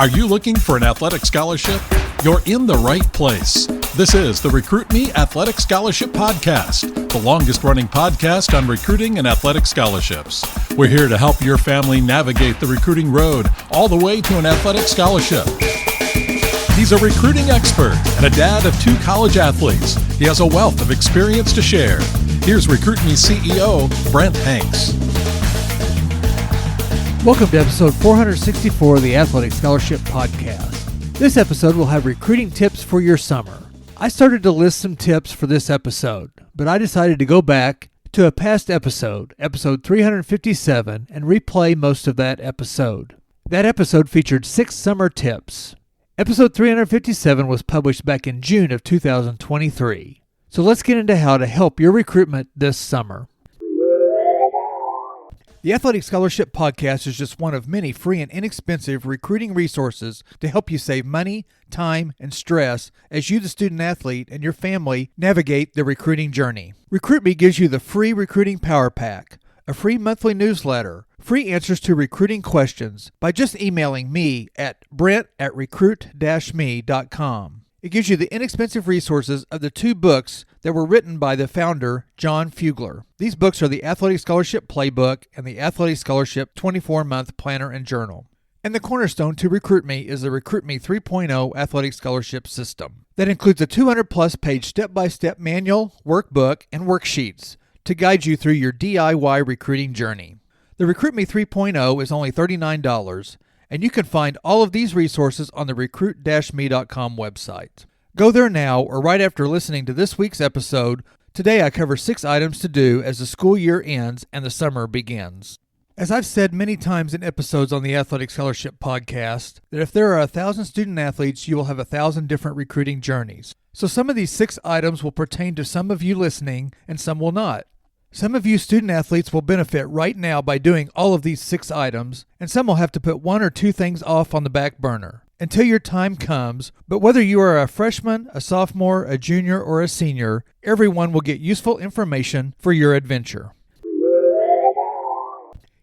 Are you looking for an athletic scholarship? You're in the right place. This is the Recruit Me Athletic Scholarship Podcast, the longest-running podcast on recruiting and athletic scholarships. We're here to help your family navigate the recruiting road all the way to an athletic scholarship. He's a recruiting expert and a dad of 2 college athletes. He has a wealth of experience to share. Here's Recruit Me CEO, Brent Hanks. Welcome to episode 464 of the Athletic Scholarship Podcast. This episode will have recruiting tips for your summer. I started to list some tips for this episode, but I decided to go back to a past episode, episode 357, and replay most of that episode. That episode featured 6 summer tips. Episode 357 was published back in June of 2023. So let's get into how to help your recruitment this summer. The Athletic Scholarship Podcast is just one of many free and inexpensive recruiting resources to help you save money, time, and stress as you, the student athlete, and your family navigate the recruiting journey. Recruit Me gives you the free Recruiting Power Pack, a free monthly newsletter, free answers to recruiting questions by just emailing me at brent@recruit-me.com. It gives you the inexpensive resources of the 2 books that were written by the founder, John Fugler. These books are the Athletic Scholarship Playbook and the Athletic Scholarship 24-Month Planner and Journal. And the cornerstone to Recruit Me is the Recruit Me 3.0 Athletic Scholarship System. That includes a 200-plus page step-by-step manual, workbook, and worksheets to guide you through your DIY recruiting journey. The Recruit Me 3.0 is only $39, and you can find all of these resources on the recruit-me.com website. Go there now or right after listening to this week's episode. Today I cover 6 items to do as the school year ends and the summer begins. As I've said many times in episodes on the Athletic Scholarship Podcast, that if there are 1,000 student athletes, you will have 1,000 different recruiting journeys. So some of these 6 items will pertain to some of you listening and some will not. Some of you student athletes will benefit right now by doing all of these 6 items, and some will have to put 1 or 2 things off on the back burner until your time comes. But whether you are a freshman, a sophomore, a junior, or a senior, everyone will get useful information for your adventure.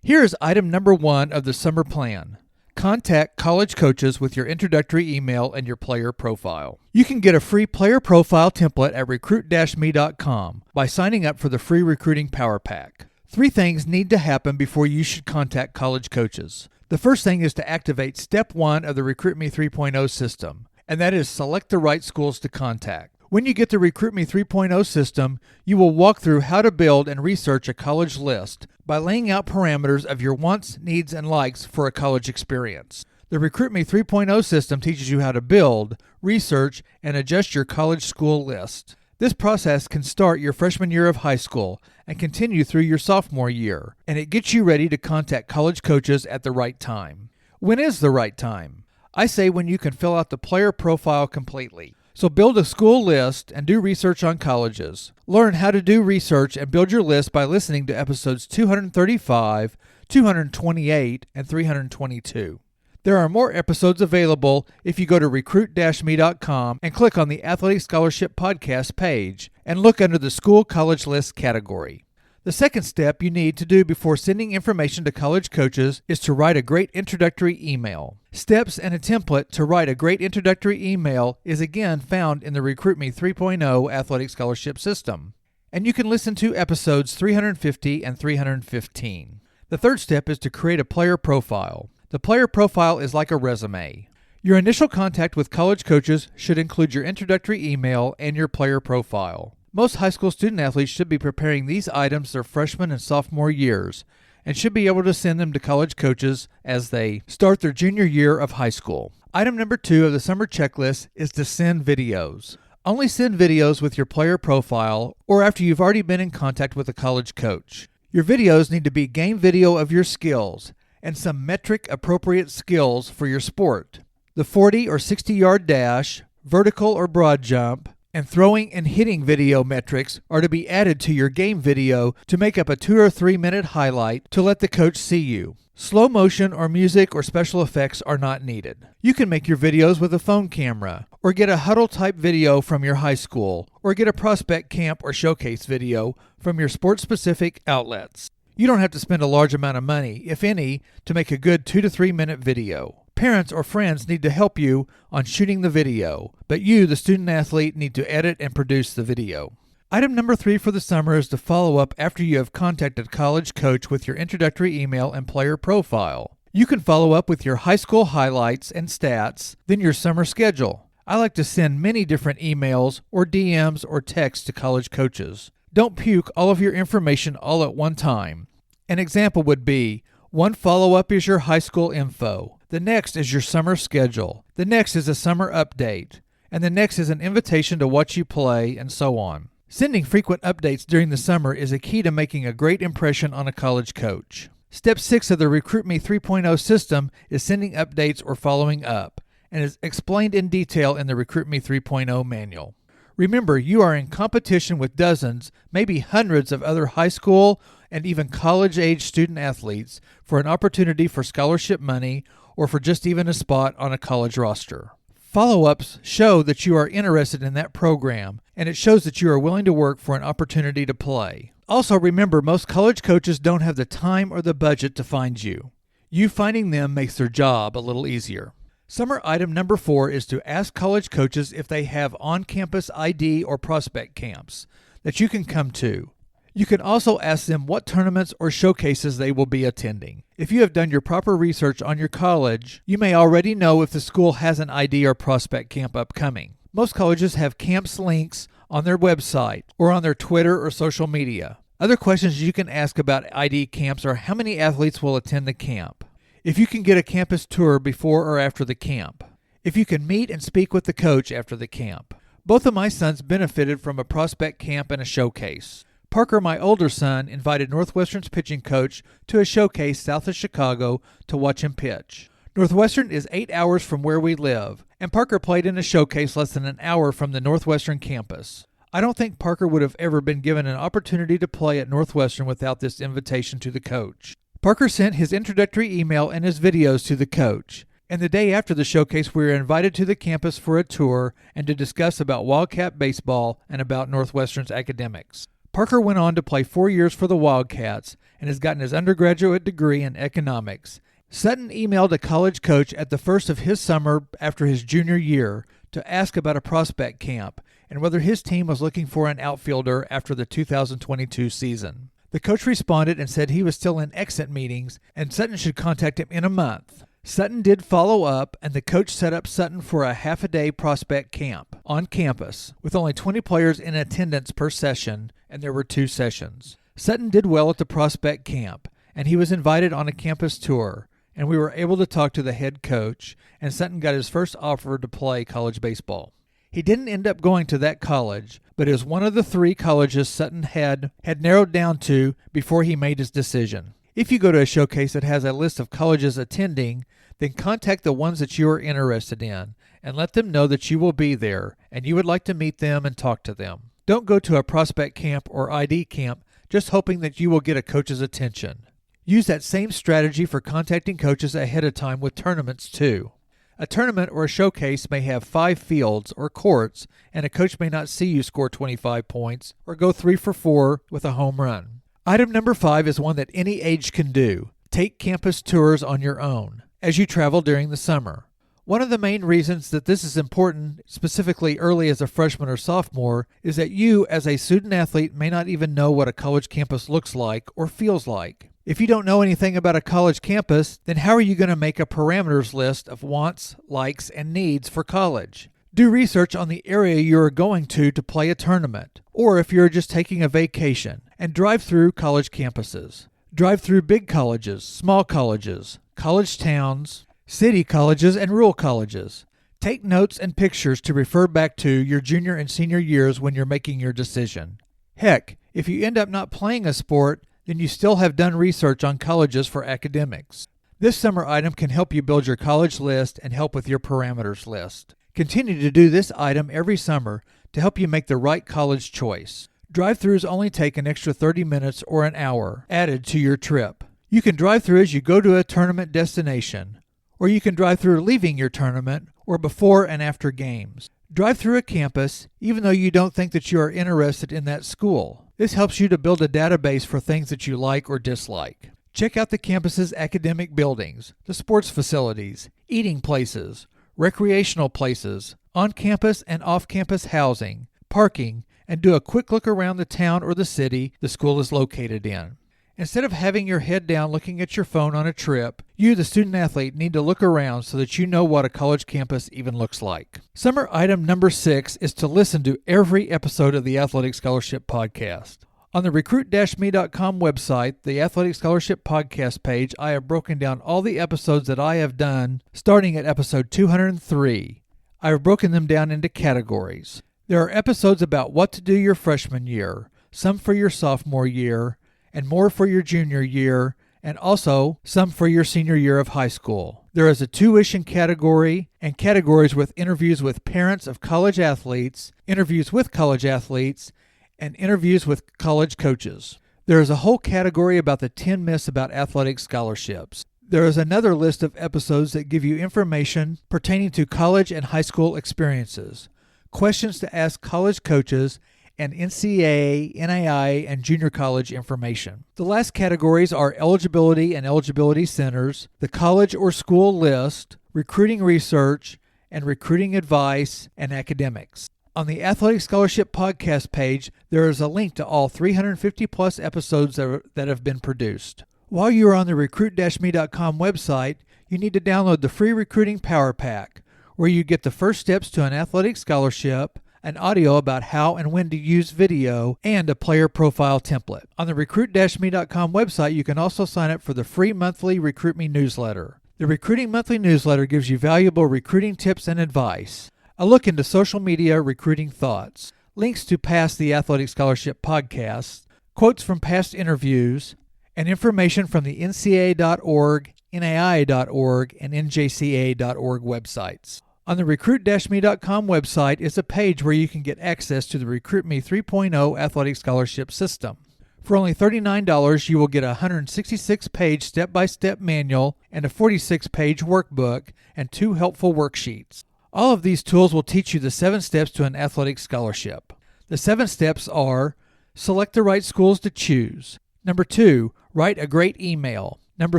Here is item number 1 of the summer plan. Contact college coaches with your introductory email and your player profile. You can get a free player profile template at recruit-me.com by signing up for the free Recruiting Power Pack. 3 things need to happen before you should contact college coaches. The first thing is to activate step 1 of the Recruit Me 3.0 system, and that is select the right schools to contact. When you get the Recruit Me 3.0 system, you will walk through how to build and research a college list by laying out parameters of your wants, needs, and likes for a college experience. The Recruit Me 3.0 system teaches you how to build, research, and adjust your college school list. This process can start your freshman year of high school and continue through your sophomore year, and it gets you ready to contact college coaches at the right time. When is the right time? I say when you can fill out the player profile completely. So build a school list and do research on colleges. Learn how to do research and build your list by listening to episodes 235, 228, and 322. There are more episodes available if you go to recruit-me.com and click on the Athletic Scholarship Podcast page and look under the School College List category. The second step you need to do before sending information to college coaches is to write a great introductory email. Steps and a template to write a great introductory email is again found in the Recruit Me 3.0 Athletic Scholarship System. And you can listen to episodes 350 and 315. The third step is to create a player profile. The player profile is like a resume. Your initial contact with college coaches should include your introductory email and your player profile. Most high school student athletes should be preparing these items their freshman and sophomore years and should be able to send them to college coaches as they start their junior year of high school. Item number 2 of the summer checklist is to send videos. Only send videos with your player profile or after you've already been in contact with a college coach. Your videos need to be game video of your skills and some metric appropriate skills for your sport. The 40 or 60-yard dash, vertical or broad jump, and throwing and hitting video metrics are to be added to your game video to make up a 2 or 3 minute highlight to let the coach see you. Slow motion or music or special effects are not needed. You can make your videos with a phone camera, or get a huddle type video from your high school, or get a prospect camp or showcase video from your sport specific outlets. You don't have to spend a large amount of money, if any, to make a good 2 to 3 minute video. Parents or friends need to help you on shooting the video, but you, the student athlete, need to edit and produce the video. Item number 3 for the summer is to follow up after you have contacted college coach with your introductory email and player profile. You can follow up with your high school highlights and stats, then your summer schedule. I like to send many different emails or DMs or texts to college coaches. Don't puke all of your information all at one time. An example would be, one follow-up is your high school info, the next is your summer schedule, the next is a summer update, and the next is an invitation to watch you play, and so on. Sending frequent updates during the summer is a key to making a great impression on a college coach. Step 6 of the Recruitin 3.0 system is sending updates or following up, and is explained in detail in the Recruitin 3.0 manual. Remember, you are in competition with dozens, maybe hundreds of other high school and even college-age student athletes for an opportunity for scholarship money or for just even a spot on a college roster. Follow-ups show that you are interested in that program, and it shows that you are willing to work for an opportunity to play. Also remember, most college coaches don't have the time or the budget to find you. You finding them makes their job a little easier. Summer item number 4 is to ask college coaches if they have on-campus ID or prospect camps that you can come to. You can also ask them what tournaments or showcases they will be attending. If you have done your proper research on your college, you may already know if the school has an ID or prospect camp upcoming. Most colleges have camps links on their website or on their Twitter or social media. Other questions you can ask about ID camps are how many athletes will attend the camp, if you can get a campus tour before or after the camp, if you can meet and speak with the coach after the camp. Both of my sons benefited from a prospect camp and a showcase. Parker, my older son, invited Northwestern's pitching coach to a showcase south of Chicago to watch him pitch. Northwestern is 8 hours from where we live, and Parker played in a showcase less than an hour from the Northwestern campus. I don't think Parker would have ever been given an opportunity to play at Northwestern without this invitation to the coach. Parker sent his introductory email and his videos to the coach, and the day after the showcase we were invited to the campus for a tour and to discuss about Wildcat baseball and about Northwestern's academics. Parker went on to play 4 years for the Wildcats and has gotten his undergraduate degree in economics. Sutton emailed a college coach at the first of his summer after his junior year to ask about a prospect camp and whether his team was looking for an outfielder after the 2022 season. The coach responded and said he was still in exit meetings and Sutton should contact him in a month. Sutton did follow up, and the coach set up Sutton for a half-a-day prospect camp on campus with only 20 players in attendance per session, and there were 2 sessions. Sutton did well at the prospect camp, and he was invited on a campus tour, and we were able to talk to the head coach, and Sutton got his first offer to play college baseball. He didn't end up going to that college, but is one of the 3 colleges Sutton had narrowed down to before he made his decision. If you go to a showcase that has a list of colleges attending, then contact the ones that you are interested in and let them know that you will be there and you would like to meet them and talk to them. Don't go to a prospect camp or ID camp just hoping that you will get a coach's attention. Use that same strategy for contacting coaches ahead of time with tournaments too. A tournament or a showcase may have 5 fields or courts, and a coach may not see you score 25 points or go 3 for 4 with a home run. Item number 5 is one that any age can do. Take campus tours on your own as you travel during the summer. One of the main reasons that this is important, specifically early as a freshman or sophomore, is that you as a student athlete may not even know what a college campus looks like or feels like. If you don't know anything about a college campus, then how are you going to make a parameters list of wants, likes, and needs for college? Do research on the area you are going to play a tournament, or if you're just taking a vacation, and drive through college campuses. Drive through big colleges, small colleges, college towns, city colleges, and rural colleges. Take notes and pictures to refer back to your junior and senior years when you're making your decision. Heck, if you end up not playing a sport, then you still have done research on colleges for academics. This summer item can help you build your college list and help with your parameters list. Continue to do this item every summer to help you make the right college choice. Drive-thrus only take an extra 30 minutes or an hour added to your trip. You can drive through as you go to a tournament destination, or you can drive through leaving your tournament or before and after games. Drive through a campus even though you don't think that you are interested in that school. This helps you to build a database for things that you like or dislike. Check out the campus's academic buildings, the sports facilities, eating places, recreational places, on-campus and off-campus housing, parking, and do a quick look around the town or the city the school is located in. Instead of having your head down looking at your phone on a trip, you, the student-athlete, need to look around so that you know what a college campus even looks like. Summer item number 6 is to listen to every episode of the Athletic Scholarship Podcast. On the recruit-me.com website, the Athletic Scholarship Podcast page, I have broken down all the episodes that I have done, starting at episode 203. I have broken them down into categories. There are episodes about what to do your freshman year, some for your sophomore year, and more for your junior year, and also some for your senior year of high school. There is a tuition category and categories with interviews with parents of college athletes, interviews with college athletes, and interviews with college coaches. There is a whole category about the 10 myths about athletic scholarships. There is another list of episodes that give you information pertaining to college and high school experiences, questions to ask college coaches, and NCAA, NAI, and junior college information. The last categories are eligibility and eligibility centers, the college or school list, recruiting research, and recruiting advice and academics. On the Athletic Scholarship Podcast page, there is a link to all 350-plus episodes that have been produced. While you are on the recruit-me.com website, you need to download the free Recruiting Power Pack, where you get the first steps to an athletic scholarship, an audio about how and when to use video, and a player profile template. On the recruit-me.com website, you can also sign up for the free monthly Recruit Me newsletter. The Recruiting Monthly newsletter gives you valuable recruiting tips and advice, a look into social media recruiting thoughts, links to past the Athletic Scholarship podcasts, quotes from past interviews, and information from the NCAA.org, NAI.org, and NJCA.org websites. On the recruit-me.com website is a page where you can get access to the Recruit Me 3.0 Athletic Scholarship System. For only $39, you will get a 166-page step-by-step manual and a 46-page workbook and 2 helpful worksheets. All of these tools will teach you the 7 steps to an athletic scholarship. The 7 steps are: select the right schools to choose. Number 2, write a great email. Number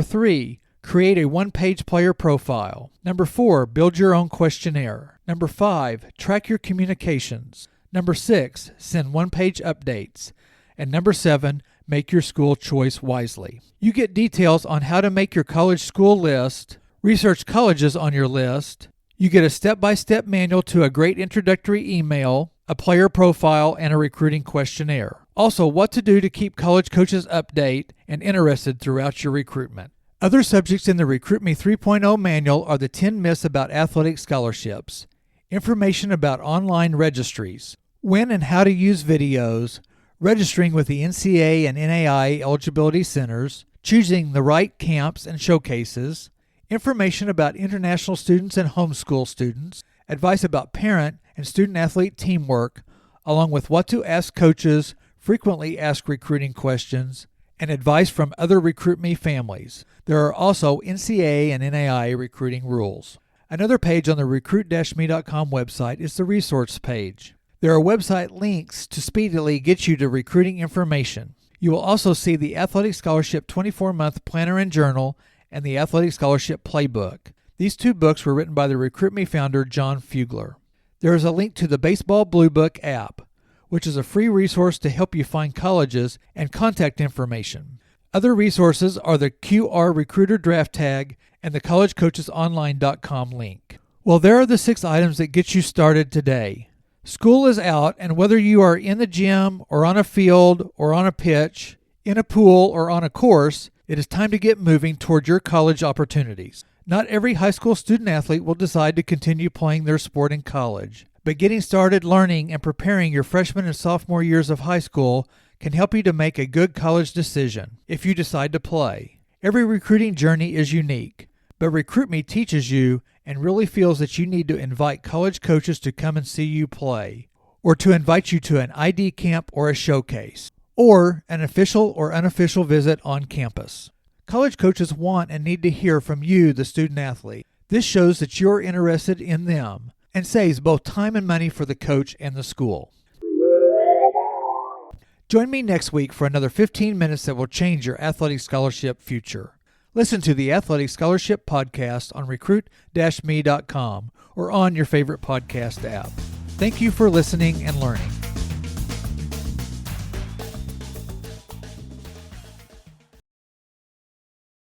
3, create a 1-page player profile. Number 4, build your own questionnaire. Number 5, track your communications. Number 6, send 1-page updates. And number 7, make your school choice wisely. You get details on how to make your college school list, research colleges on your list. You get a step-by-step manual to a great introductory email, a player profile, and a recruiting questionnaire. Also, what to do to keep college coaches updated and interested throughout your recruitment. Other subjects in the Recruit Me 3.0 manual are the 10 myths about athletic scholarships, information about online registries, when and how to use videos, registering with the NCAA and NAI eligibility centers, choosing the right camps and showcases, information about international students and homeschool students, advice about parent and student-athlete teamwork, along with what to ask coaches, frequently asked recruiting questions, and advice from other Recruit Me families. There are also NCAA and NAI recruiting rules. Another page on the recruit-me.com website is the resource page. There are website links to speedily get you to recruiting information. You will also see the Athletic Scholarship 24-month Planner and Journal and the Athletic Scholarship Playbook. These 2 books were written by the Recruit Me founder, John Fugler. There is a link to the Baseball Bluebook app, which is a free resource to help you find colleges and contact information. Other resources are the QR Recruiter Draft Tag and the collegecoachesonline.com link. Well, there are the 6 items that get you started today. School is out, and whether you are in the gym or on a field or on a pitch, in a pool or on a course, it is time to get moving toward your college opportunities. Not every high school student-athlete will decide to continue playing their sport in college, but getting started learning and preparing your freshman and sophomore years of high school can help you to make a good college decision if you decide to play. Every recruiting journey is unique, but Recruit Me teaches you and really feels that you need to invite college coaches to come and see you play, or to invite you to an ID camp or a showcase, or an official or unofficial visit on campus. College coaches want and need to hear from you, the student-athlete. This shows that you're interested in them and saves both time and money for the coach and the school. Join me next week for another 15 minutes that will change your athletic scholarship future. Listen to the Athletic Scholarship Podcast on recruit-me.com or on your favorite podcast app. Thank you for listening and learning.